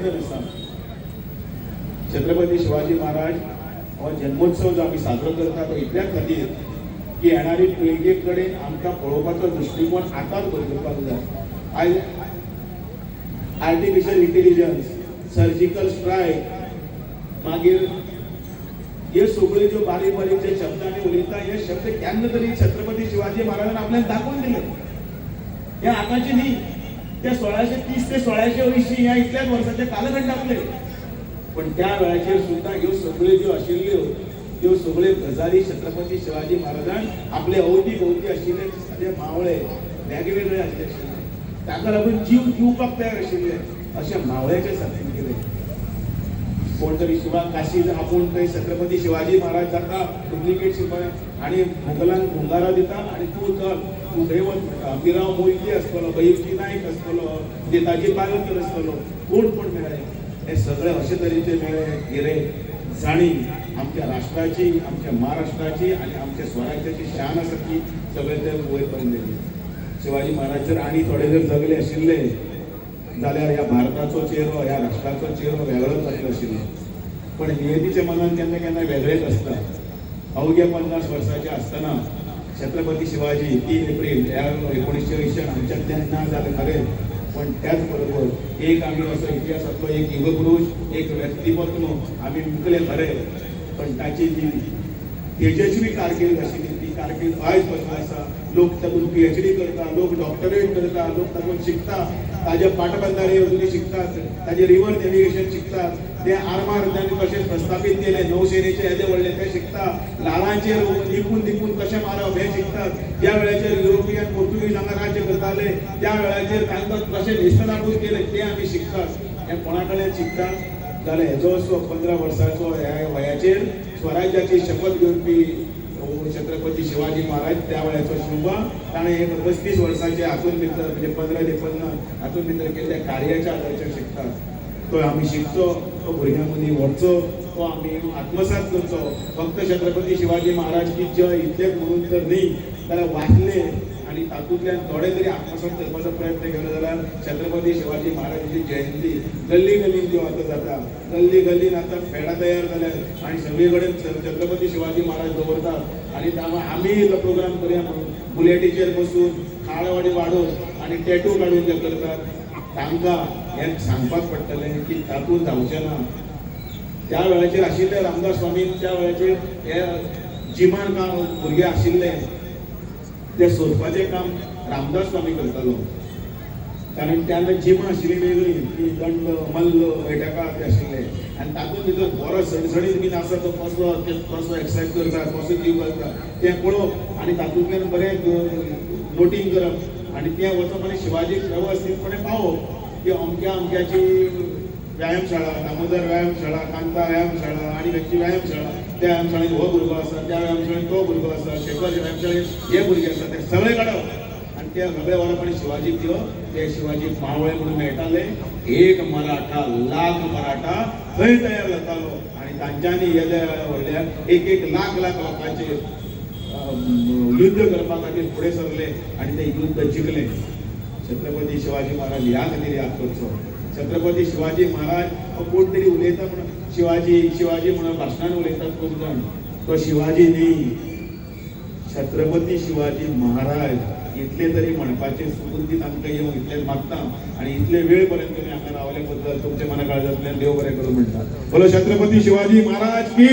अभिनंदन आसा. छत्रपती शिवाजी महाराज हो जन्मोत्सव जो आमी साजरो करता तो इतल्या खातीर की येणारी पिळगे कडेन आमकां पळोवपाचो दृश्टीकोन आतांच बदलपाक जाय. आयज आर्टिफिशियल इंटेलिजन्स, सर्जिकल स्ट्रायक, मागीर हे सगळे ज्यो बारीक बारीक जे शब्दांनी उलयता हे शब्द केन्ना तरी छत्रपती शिवाजी महाराजान आपल्याक दाखोवन दिले. हे आतांचे न्ही, ते 1630 ते 1680 ह्या इतल्याच वर्साचे कालखंडातले. पण त्या वेळाचेर सुद्धा ह्यो सगळ्यो ज्यो आशिल्ल्यो त्यो सगळ्यो गजाली छत्रपती शिवाजी महाराजान आपले अवती भोवती आशिल्ले सारे मावळे वेगवेगळे आशिल्ले, ताका लागून जीव दिवपाक तयार आशिल्ले अशे मावळ्याचे सारखे केले. कोण तरी शिवा काशी आपूण थंय छत्रपती शिवाजी महाराज जाता डुप्लिकेट शिवाय आणि मुघलांक भुंगारा दिता आणि तूं चल तूं थंय वच. मिराव मोहिते आसतलो, बहिर्जी नायक आसतलो, नेताजी पालकर आसतलो, कोण कोण मेळ्ळे. हे सगळे अशे तरेचे मेळे हिरे जाणी आमच्या राष्ट्राची, आमच्या महाराष्ट्राची आणि आमच्या स्वराज्याची शान आसा ती सगळे ते वयर पर्यंत गेली. शिवाजी महाराज जर आनी थोडे जर जगले आशिल्ले जाल्यार ह्या भारताचो चेहरो, ह्या राष्ट्राचो चेहरो वेगळोच जातलो आशिल्लो. पण नियतीच्या मनान केन्ना केन्ना वेगळेच आसता. अवघे 50 वर्साचे आसतना छत्रपती शिवाजी 3 एप्रिल 1920 आमच्या ना जालें खरें. पण त्याच बरोबर एक आमी असो इतिहासातलो एक युगपुरुष, एक व्यक्तिमत्व आमी मुकले खरें. पण ताची जी तेजस्वी कारकीर्द आशिल्ली ती कारकीर्द आयज बसून आसा. लोक तातूंत PhD करता, लोक डॉक्टरेट करता, लोक तातूंत शिकता, ताजे पाटबंधारे अजुनी शिकतात, ताजे रिव्हर नॅव्हिगेशन शिकतात, ते आर्मार त्यांनी कशें प्रस्थापीत केले, नौसेनेचे येदे व्हडले ते शिकता, लाडांचेर दिपून दिपून कशें मारप हे शिकतात. ज्या वेळाचेर युरोपियन पोर्तुगीज हांगा राज्य करताले त्या वेळाचेर तांकां कशें नेस्तनाबूत केले ते आमी शिकतात. हे कोणा कडेन शिकतात जाल्यार हेजो असो 15 वर्साचो ह्या वयाचेर स्वराज्याची शपथ घेवपी छत्रपती शिवाजी महाराज त्या वेळाचो शुभा ताणें एक 35 वर्साचे हातून भितर म्हणजे 15 ते 50 हातून भितर केल्ल्या कार्याच्या आदाराचेर शिकतात. तो आमी शिकचो, तो भुरग्यां मदीं व्हरचो, तो आमी आत्मसात करचो. फक्त छत्रपती शिवाजी महाराज की जय इतलेच म्हणून तर न्ही जाल्यार वाचले आणि तातूंतल्यान थोडे तरी आत्मसात करपाचो प्रयत्न केलो जाल्यार छत्रपती शिवाजी महाराजांची जयंती गल्ली गल्लीन ज्यो आतां जाता, गल्ली गल्लीन आतां फेडा तयार जाल्यात आणि सगळे कडेन छत्रपती शिवाजी महाराज दवरतात. आणि आमी प्रोग्राम करया म्हणून बुलेटीचेर बसून खाळवाडी वाडोवन आणि टॅटू काडून जे करतात तांकां हें सांगपाक पडटलें की तातूंत जावचें ना. त्या वेळाचेर आशिल्ले रामदास स्वामी त्या वेळाचेर हे जिमान काम भुरगे आशिल्ले ते सोदपाचें काम रामदास स्वामी करतालो. कारण तेन्ना जिमां आशिल्ली वेगळी, ती दंड मल्ल बैठका ते आशिल्ले आनी तातूंत भितर बरो सणसणीत बीन आसा तो कसो एक्सरसायज करता, कसो जीव घालता तें पळोवप आणि तातूंतल्यान बरें नोटींग करप आणि तें वचप आनी शिवाजीक वेवस्थीतपणे पावोवप की अमक्या अमक्याची व्यायामशाळा, दामोदर व्यायामशाळा, कांता व्यायामशाळा आणि व्यक्ती व्यायामशाळा, त्या व्यायामशाळेत हो भुरगो आसा, त्या व्यायामशाळेत तो भुरगो आसा, शेखर व्यायामशाळेत हे भुरगे आसा, ते सगळे काडप आणि ते सगळे व्हरप आनी शिवाजीक दिवप. ते शिवाजीक मावळे म्हणून मेळटाले. एक मराठा लाख मराठा थंय तयार जातालो आणि तांच्यांनी येद्या व्हडल्या 1 लाख लोकांचेर युद्ध करपा खातीर फुडें सरले आणि ते युद्ध जिखले. छत्रपती शिवाजी महाराज ह्या खातीर याद करचो. छत्रपती शिवाजी महाराज हो कोण तरी उलयता म्हणून शिवाजी शिवाजी म्हणून भाशणान उलयतात खूब जाण. तो शिवाजी न्ही, छत्रपती शिवाजी महाराज इतले तरी म्हणपाचे सुबुद्दीत आमकां येवं इतलें मागता. आणि इतले वेळ पर्यंत तुमी हांगा रावले बद्दल तुमचे मना काळजांतल्यान देव बरें करूं म्हणटा. बोलो छत्रपती शिवाजी महाराज की